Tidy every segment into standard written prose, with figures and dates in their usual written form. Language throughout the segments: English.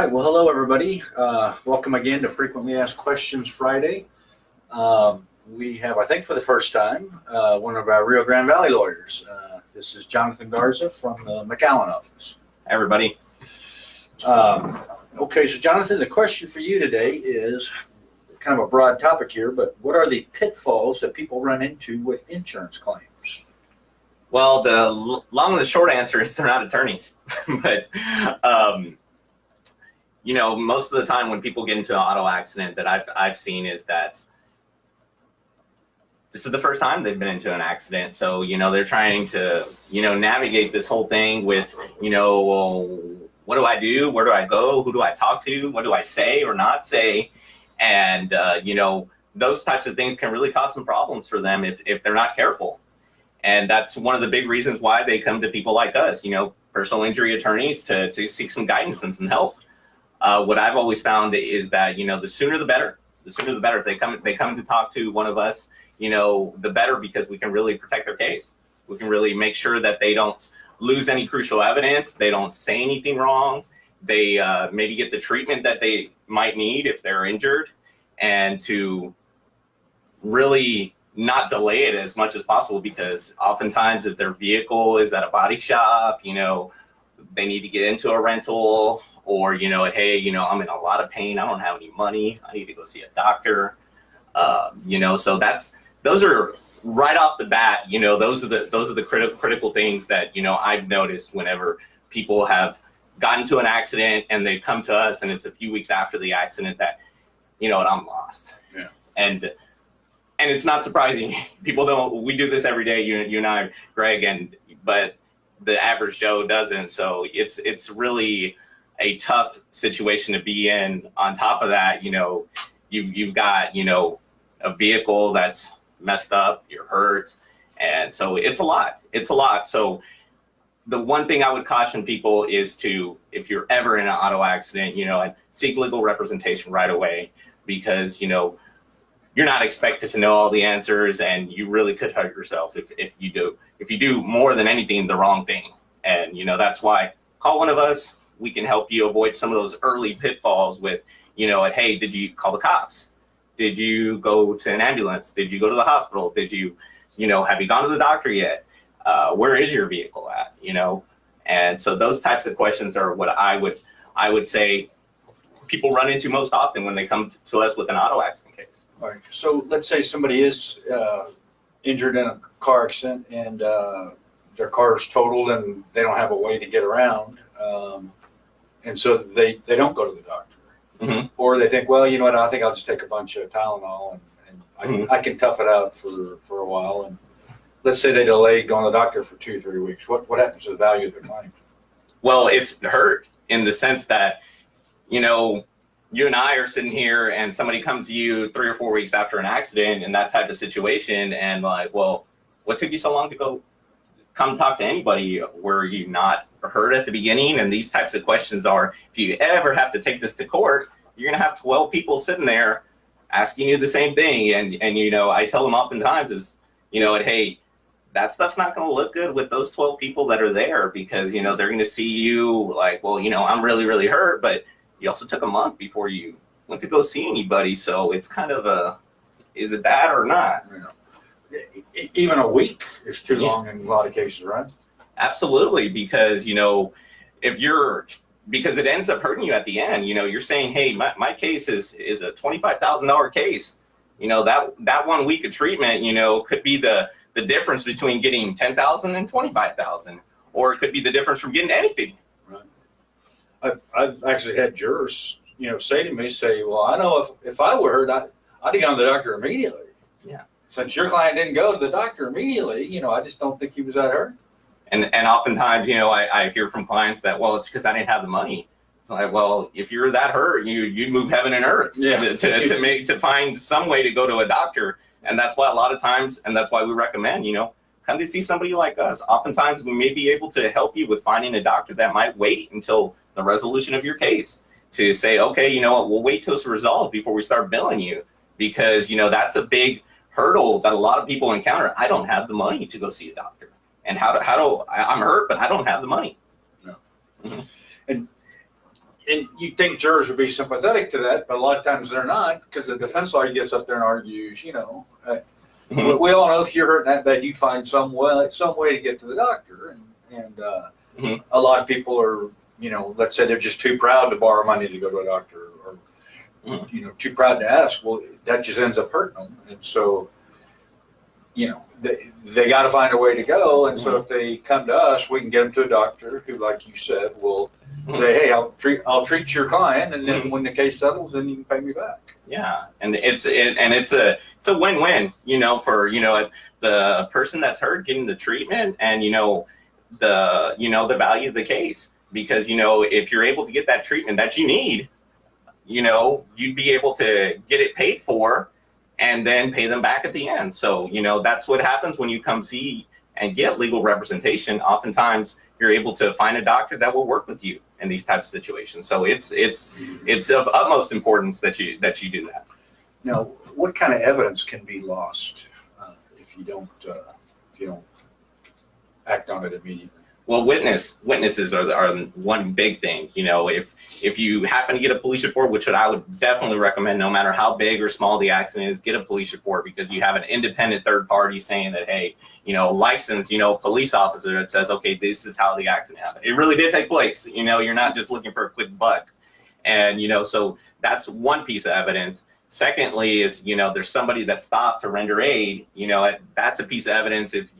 right, well, hello, everybody. Welcome again to Frequently Asked Questions Friday. We have, I think for the first time, one of our Rio Grande Valley lawyers. This is Jonathan Garza from the McAllen office. Hi, everybody. Okay, so Jonathan, the question for you today is kind of a broad topic here, but what are the pitfalls that people run into with insurance claims? Well, the long and the short answer is they're not attorneys. But, you know, most of the time when people get into an auto accident that I've seen is that this is the first time they've been into an accident. So, you know, they're trying to, you know, navigate this whole thing with, you know, well, what do I do? Where do I go? Who do I talk to? What do I say or not say? And, you know, those types of things can really cause some problems for them if they're not careful. And that's one of the big reasons why they come to people like us, you know, personal injury attorneys to seek some guidance and some help. What I've always found is that, you know, the sooner the better. The sooner the better. If they come to talk to one of us, you know, the better, because we can really protect their case. We can really make sure that they don't lose any crucial evidence. They don't say anything wrong. They maybe get the treatment that they might need if they're injured, and to really not delay it as much as possible, because oftentimes if their vehicle is at a body shop, you know, they need to get into a rental, or, you know, hey, you know, I'm in a lot of pain. I don't have any money. I need to go see a doctor. You know, so those are right off the bat, you know, those are the critical things that, you know, I've noticed whenever people have gotten to an accident and they come to us and it's a few weeks after the accident that, you know what, I'm lost. Yeah. And it's not surprising. We do this every day, you and I, Greg, but the average Joe doesn't. So it's really a tough situation to be in. On top of that, you know, you've got, you know, a vehicle that's messed up, you're hurt. And so it's a lot. So the one thing I would caution people is to, if you're ever in an auto accident, you know, seek legal representation right away, because, you know, you're not expected to know all the answers, and you really could hurt yourself if you do more than anything the wrong thing. And, you know, that's why call one of us. We can help you avoid some of those early pitfalls with, you know, hey, did you call the cops? Did you go to an ambulance? Did you go to the hospital? Did you know, have you gone to the doctor yet? Where is your vehicle at? You know, and so those types of questions are what I would say people run into most often when they come to us with an auto accident case. All right. So let's say somebody is injured in a car accident, and their car is totaled and they don't have a way to get around. And so they don't go to the doctor. Mm-hmm. Or they think, well, you know what, I think I'll just take a bunch of Tylenol and I can tough it out for a while. And let's say they delay going to the doctor for 2-3 weeks. What happens to the value of their claim? Well, it's hurt in the sense that, you know, you and I are sitting here and somebody comes to you 3 or 4 weeks after an accident in that type of situation, and like, well, what took you so long to come talk to anybody? Were you not hurt at the beginning? And these types of questions are, if you ever have to take this to court, you're gonna have 12 people sitting there asking you the same thing. And you know, I tell them oftentimes is, you know, hey, that stuff's not gonna look good with those 12 people that are there, because, you know, they're gonna see you like, well, you know, I'm really, really hurt, but you also took a month before you went to go see anybody. So it's kind of is it that or not? Even a week is too long in a lot of cases, right? Absolutely, because, you know, because it ends up hurting you at the end. You know, you're saying, hey, my case is a $25,000 case. You know, that 1 week of treatment, you know, could be the difference between getting $10,000 and $25,000, or it could be the difference from getting anything. Right. I've actually had jurors, you know, say, well, I know if I were hurt, I'd have gone to the doctor immediately. Yeah. Since your client didn't go to the doctor immediately, you know, I just don't think he was that hurt. And oftentimes, you know, I hear from clients that, well, it's because I didn't have the money. It's like, well, if you're that hurt, you'd move heaven and earth to find some way to go to a doctor. And that's why a lot of times, and that's why we recommend, you know, come to see somebody like us. Oftentimes we may be able to help you with finding a doctor that might wait until the resolution of your case, to say, okay, you know what, we'll wait till it's resolved before we start billing you, because, you know, that's a big hurdle that a lot of people encounter. I don't have the money to go see a doctor. And how do I'm hurt, but I don't have the money. No. Mm-hmm. And and you think jurors would be sympathetic to that, but a lot of times they're not, because the defense lawyer gets up there and argues, we all know if you're hurting that bad, you find some way to get to the doctor. And a lot of people are, let's say they're just too proud to borrow money to go to a doctor, or, too proud to ask. Well, that just ends up hurting them. And so, they got to find a way to go. And so if they come to us, we can get them to a doctor who, like you said, will say, hey, I'll treat your client. And then when the case settles, then you can pay me back. Yeah. And it's a win-win, for, the person that's hurt getting the treatment and, the value of the case, because, if you're able to get that treatment that you need, you'd be able to get it paid for and then pay them back at the end. So, that's what happens when you come see and get legal representation. Oftentimes you're able to find a doctor that will work with you in these types of situations. So it's of utmost importance that you do that. Now, what kind of evidence can be lost if you don't act on it immediately? Well, witnesses are one big thing. If you happen to get a police report, which I would definitely recommend, no matter how big or small the accident is, get a police report, because you have an independent third party saying that, hey, licensed, police officer that says, okay, this is how the accident happened. It really did take place. You're not just looking for a quick buck. And, so that's one piece of evidence. Secondly is, there's somebody that stopped to render aid. That's a piece of evidence. If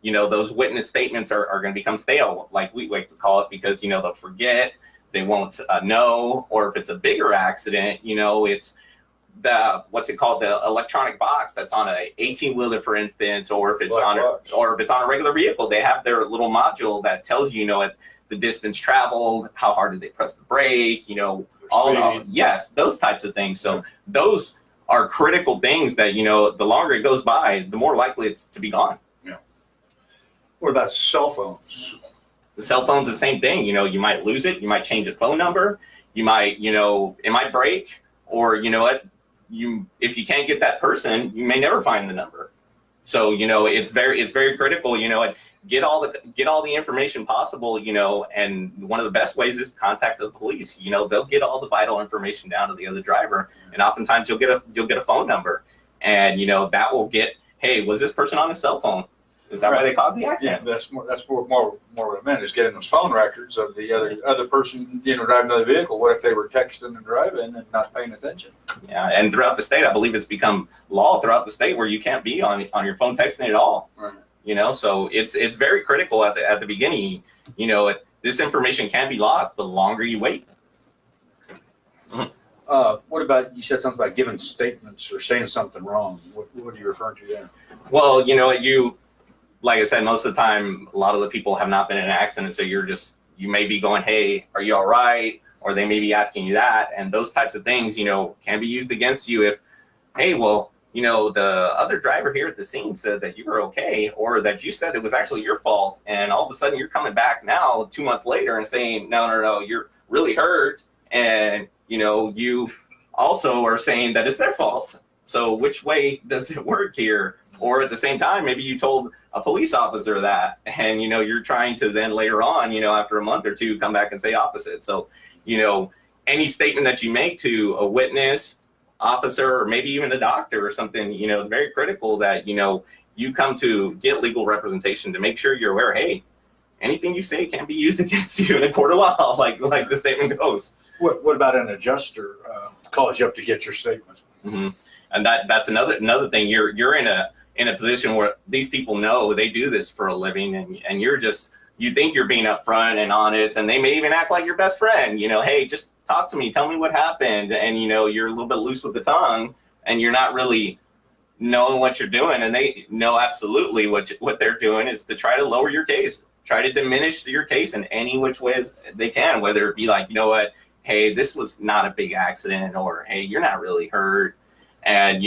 those witness statements are going to become stale, like we like to call it, because, they'll forget, they won't know, or if it's a bigger accident, it's what's it called, the electronic box that's on a 18-wheeler, for instance, or if it's on a regular vehicle, they have their little module that tells you, the distance traveled, how hard did they press the brake, yes, those types of things. So those are critical things that, the longer it goes by, the more likely it's to be gone. What about cell phones? The cell phone's the same thing. You might lose it. You might change a phone number. You might, it might break, or if you can't get that person, you may never find the number. So, it's very critical, get all the information possible, and one of the best ways is to contact the police. They'll get all the vital information down to the other driver. And oftentimes you'll get a phone number, and, that will get, hey, was this person on a cell phone? Is that why they caused the accident? Yeah, that's more what I meant, is getting those phone records of the other person, driving the vehicle. What if they were texting and driving and not paying attention? Yeah, and throughout the state, I believe it's become law throughout the state where you can't be on your phone texting at all. Right. So it's very critical at the beginning. This information can be lost the longer you wait. What about, you said something about giving statements or saying something wrong. What are you referring to there? Well, like I said, most of the time, a lot of the people have not been in an accident, so you may be going, hey, are you all right? Or they may be asking you that, and those types of things, can be used against you if, hey, well, the other driver here at the scene said that you were okay, or that you said it was actually your fault, and all of a sudden you're coming back now 2 months later and saying, no, you're really hurt, and, you also are saying that it's their fault. So which way does it work here? Or at the same time, maybe you told a police officer that, and, you're trying to then later on, after a month or two, come back and say opposite. So, any statement that you make to a witness, officer, or maybe even a doctor or something, it's very critical that, you come to get legal representation to make sure you're aware, hey, anything you say can be used against you in a court of law, like the statement goes. What about an adjuster calls you up to get your statement? Mm-hmm. And that's another thing. You're in a position where these people know they do this for a living, and you think you're being upfront and honest, and they may even act like your best friend, hey, just talk to me, tell me what happened. And, you're a little bit loose with the tongue, and you're not really knowing what you're doing. And they know absolutely what they're doing is to try to lower your case, try to diminish your case in any which way they can, whether it be like, what, hey, this was not a big accident, or, hey, you're not really hurt. And,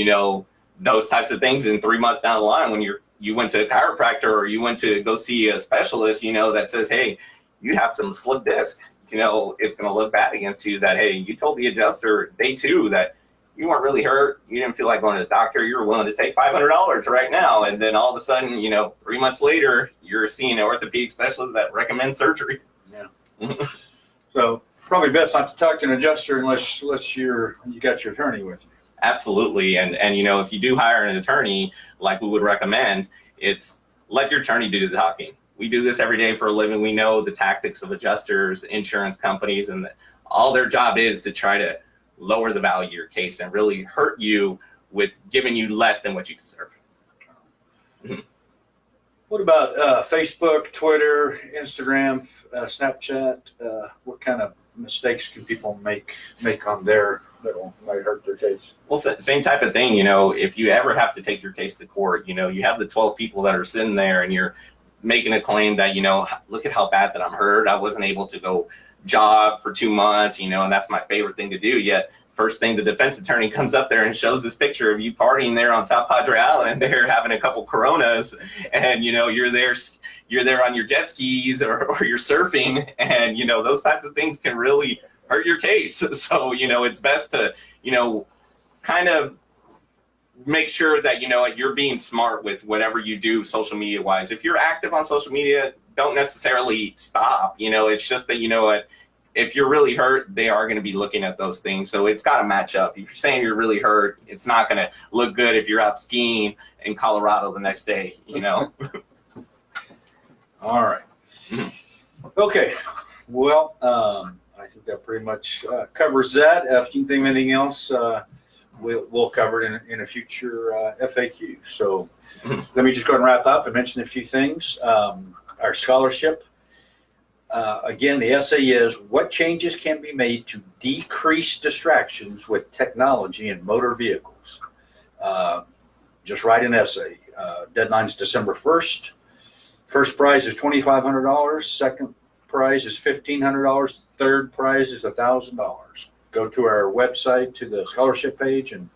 those types of things. And 3 months down the line, when you went to a chiropractor, or you went to go see a specialist, that says, hey, you have some slip disc, it's going to look bad against you that, hey, you told the adjuster day 2 that you weren't really hurt. You didn't feel like going to the doctor. You were willing to take $500 right now. And then all of a sudden, 3 months later, you're seeing an orthopedic specialist that recommends surgery. Yeah. So probably best not to talk to an adjuster unless you got your attorney with you. Absolutely. And you know, if you do hire an attorney, like we would recommend, it's let your attorney do the talking. We do this every day for a living. We know the tactics of adjusters, insurance companies, and all their job is to try to lower the value of your case and really hurt you with giving you less than what you deserve. Mm-hmm. What about Facebook, Twitter, Instagram, Snapchat? What kind of mistakes can people make on there that might hurt their case? Well, same type of thing. You know, if you ever have to take your case to court, you know, you have the 12 people that are sitting there and you're making a claim that, you know, look at how bad that I'm hurt. I wasn't able to go jog for 2 months, you know, and that's my favorite thing to do. Yet first thing the defense attorney comes up there and shows this picture of you partying there on South Padre Island, they're having a couple Coronas, and you know you're there on your jet skis or you're surfing, and you know those types of things can really hurt your case. So you know it's best to, you know, kind of make sure that, you know, you're being smart with whatever you do social media wise. If you're active on social media, don't necessarily stop. You know, it's just that, you know what, if you're really hurt, they are going to be looking at those things. So it's got to match up. If you're saying you're really hurt, it's not going to look good if you're out skiing in Colorado the next day, you know? All right. Okay. Well, I think that pretty much covers that. If you think of anything else, we'll cover it in a future FAQ. So let me just go ahead and wrap up and mention a few things. Our scholarship. Again, the essay is what changes can be made to decrease distractions with technology in motor vehicles. Just write an essay. Deadline's December 1st. First prize is $2,500. Second prize is $1,500. Third prize is $1,000. Go to our website, to the scholarship page, and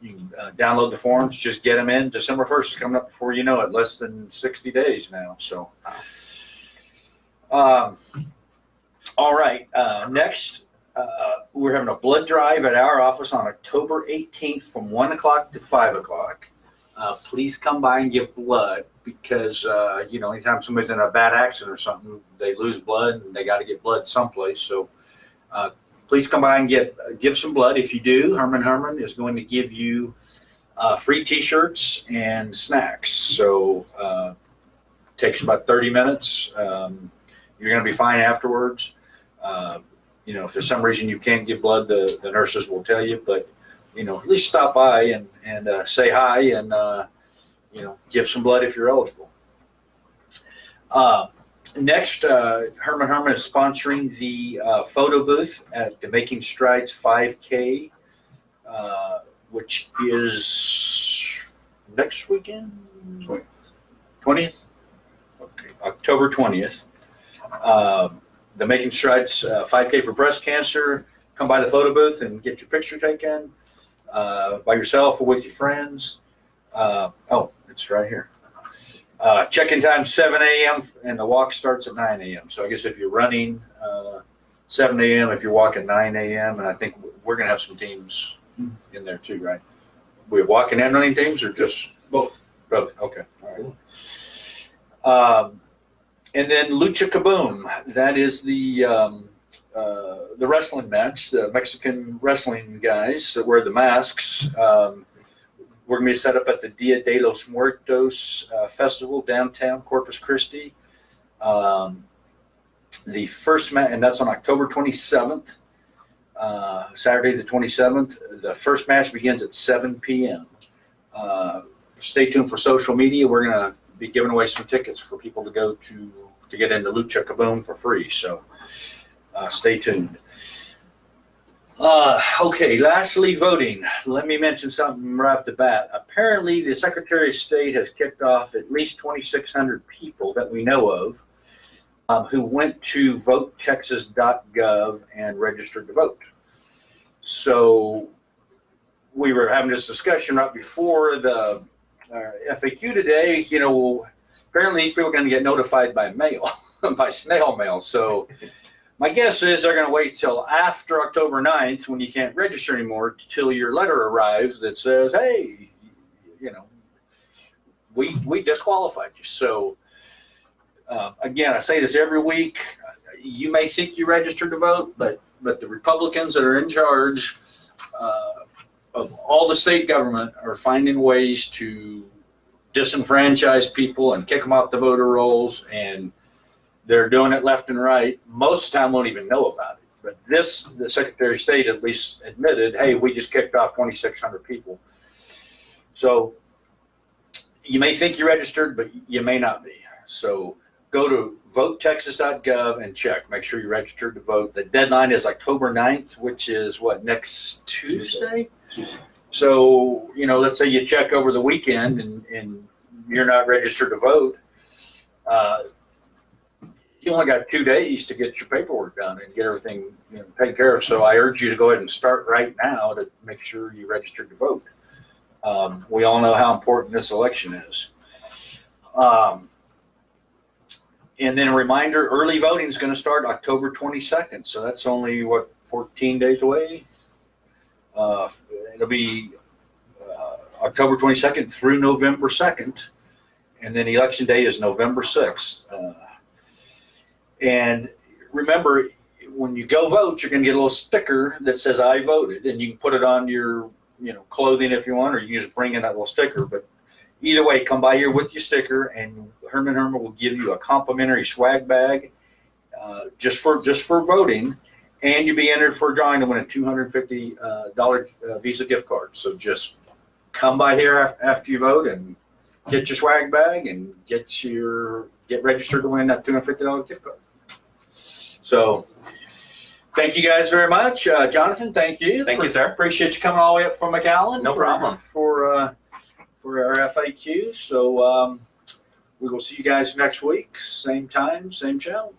you can download the forms. Just get them in. December 1st is coming up before you know it. Less than 60 days now. So. All right. Next, we're having a blood drive at our office on October 18th from 1 o'clock to 5 o'clock. Please come by and give blood because, you know, anytime somebody's in a bad accident or something, they lose blood and they got to get blood someplace. So please come by and give some blood. If you do, Herrman Herrman is going to give you free T-shirts and snacks. So takes about 30 minutes. You're going to be fine afterwards. You know, if there's some reason you can't give blood, the nurses will tell you, but, you know, at least stop by and say hi and, you know, give some blood if you're eligible. Next, Herrman Herrman is sponsoring the photo booth at the Making Strides 5K, which is next weekend? 20th? Okay, October 20th. The Making Strides 5K for breast cancer. Come by the photo booth and get your picture taken by yourself or with your friends. Oh, it's right here. Check-in time 7 a.m. and the walk starts at 9 a.m. So I guess if you're running 7 a.m., if you're walking 9 a.m., and I think we're going to have some teams in there too, right? We have walking and running teams or just both? Both. Okay. All right. And then Lucha Kaboom, that is the wrestling match, the Mexican wrestling guys that wear the masks. We're going to be set up at the Dia de los Muertos Festival downtown Corpus Christi. The first match, and that's on October 27th, Saturday the 27th. The first match begins at 7 p.m. Stay tuned for social media. We're going to be giving away some tickets for people to go to get into Lucha Kaboom for free. So stay tuned. Okay, lastly, voting. Let me mention something right off the bat. Apparently, the Secretary of State has kicked off at least 2,600 people that we know of who went to votetexas.gov and registered to vote. So we were having this discussion right before the FAQ today. You know, apparently these people are going to get notified by mail, by snail mail. So my guess is they're going to wait till after October 9th when you can't register anymore till your letter arrives that says, hey, you know, we disqualified you. So again, I say this every week. you may think you registered to vote, but the Republicans that are in charge of all the state government are finding ways to disenfranchise people and kick them off the voter rolls, and they're doing it left and right. Most of the time won't even know about it. But the Secretary of State at least admitted, hey, we just kicked off 2,600 people. So you may think you're registered, but you may not be. So go to votetexas.gov and check. Make sure you're registered to vote. The deadline is October 9th, which is what, next Tuesday? So, let's say you check over the weekend and you're not registered to vote. You only got 2 days to get your paperwork done and get everything taken care of. So I urge you to go ahead and start right now to make sure you're registered to vote. We all know how important this election is. And then a reminder, early voting is going to start October 22nd. So that's only, 14 days away? It'll be October 22nd through November 2nd. And then election day is November 6th. And remember, when you go vote, you're going to get a little sticker that says I voted, and you can put it on your clothing if you want, or you can just bring in that little sticker. But either way, come by here with your sticker, and Herrman Herrman will give you a complimentary swag bag just for voting, and you'll be entered for a drawing to win a $250 Visa gift card. So just come by here after you vote and get your swag bag and get registered to win that $250 gift card. So thank you guys very much. Jonathan, thank you. Thank you, sir. Appreciate you coming all the way up from McAllen. No problem. For our FAQ. So we will see you guys next week. Same time, same channel.